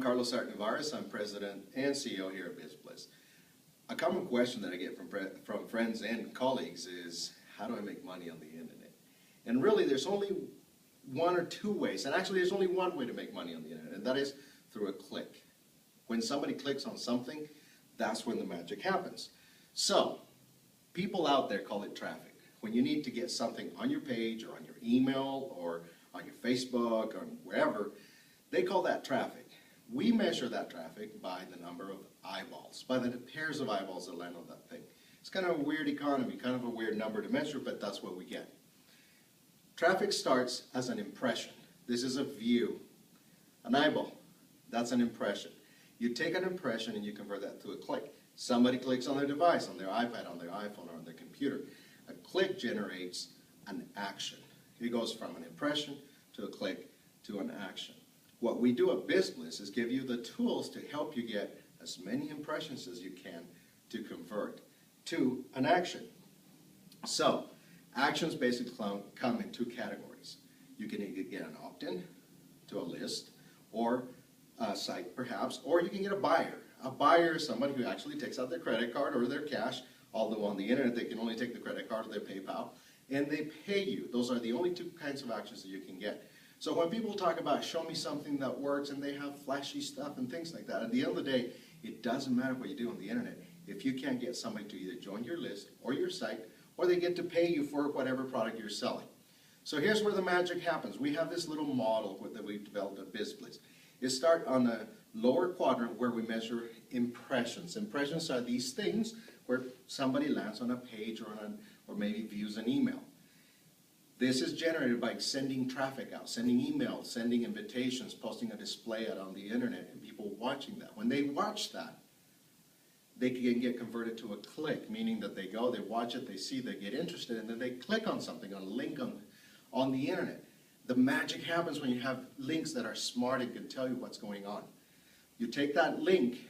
I'm Carlos Navarez. I'm President and CEO here at BizBliss. A common question that I get from friends and colleagues is, how do I make money on the internet? And really, there's only one or two ways, and actually there's only one way to make money on the internet, and that is through a click. When somebody clicks on something, that's when the magic happens. So, people out there call it traffic. When you need to get something on your page or on your email or on your Facebook or wherever, they call that traffic. We measure that traffic by the number of eyeballs, by the pairs of eyeballs that land on that thing. It's kind of a weird economy, kind of a weird number to measure, but that's what we get. Traffic starts as an impression. This is a view. An eyeball, that's an impression. You take an impression and you convert that to a click. Somebody clicks on their device, on their iPad, on their iPhone, or on their computer. A click generates an action. It goes from an impression to a click to an action. What we do at BizBliss is give you the tools to help you get as many impressions as you can to convert to an action. So, actions basically come in two categories. You can either get an opt-in to a list or a site perhaps, or you can get a buyer. A buyer is somebody who actually takes out their credit card or their cash, although on the internet they can only take the credit card or their PayPal, and they pay you. Those are the only two kinds of actions that you can get. So when people talk about show me something that works and they have flashy stuff and things like that, at the end of the day, it doesn't matter what you do on the internet. If you can't get somebody to either join your list or your site, or they get to pay you for whatever product you're selling. So here's where the magic happens. We have this little model that we've developed at BizBliss. It starts on the lower quadrant where we measure impressions. Impressions are these things where somebody lands on a page or maybe views an email. This is generated by sending traffic out, sending emails, sending invitations, posting a display out on the internet, and people watching that. When they watch that, they can get converted to a click, meaning that they go, they watch it, they see, they get interested, and then they click on something, on a link on the internet. The magic happens when you have links that are smart and can tell you what's going on. You take that link,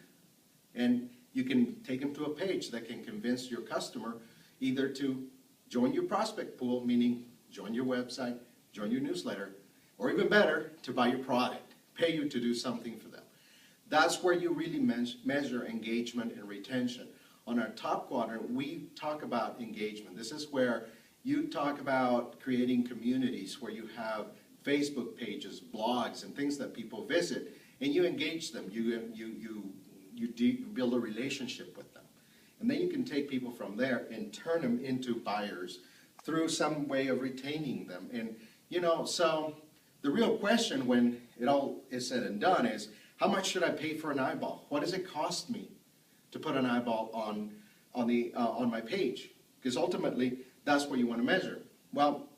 and you can take them to a page that can convince your customer either to join your prospect pool, meaning join your website, join your newsletter, or even better, to buy your product, pay you to do something for them. That's where you really measure engagement and retention. On our top quadrant, we talk about engagement. This is where you talk about creating communities where you have Facebook pages, blogs, and things that people visit, and you engage them. You build a relationship with them. And then you can take people from there and turn them into buyers through some way of retaining them. And, so the real question when it all is said and done is, how much should I pay for an eyeball? What does it cost me to put an eyeball on my page? Because ultimately, that's what you want to measure. Well,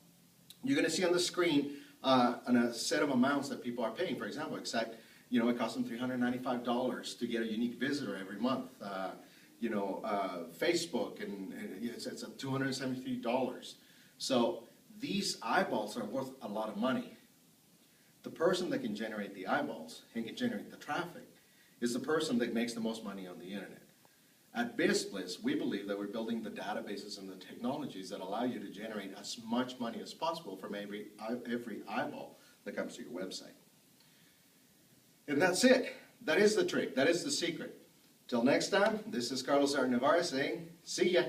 you're going to see on the screen on a set of amounts that people are paying. For example, it costs them $395 to get a unique visitor every month. Facebook, and it's at $273. So these eyeballs are worth a lot of money. The person that can generate the eyeballs and can generate the traffic is the person that makes the most money on the internet. At BizBliss, we believe that we're building the databases and the technologies that allow you to generate as much money as possible from every eyeball that comes to your website. And that's it. That is the trick. That is the secret. Till next time, this is Carlos Navarez saying, see ya.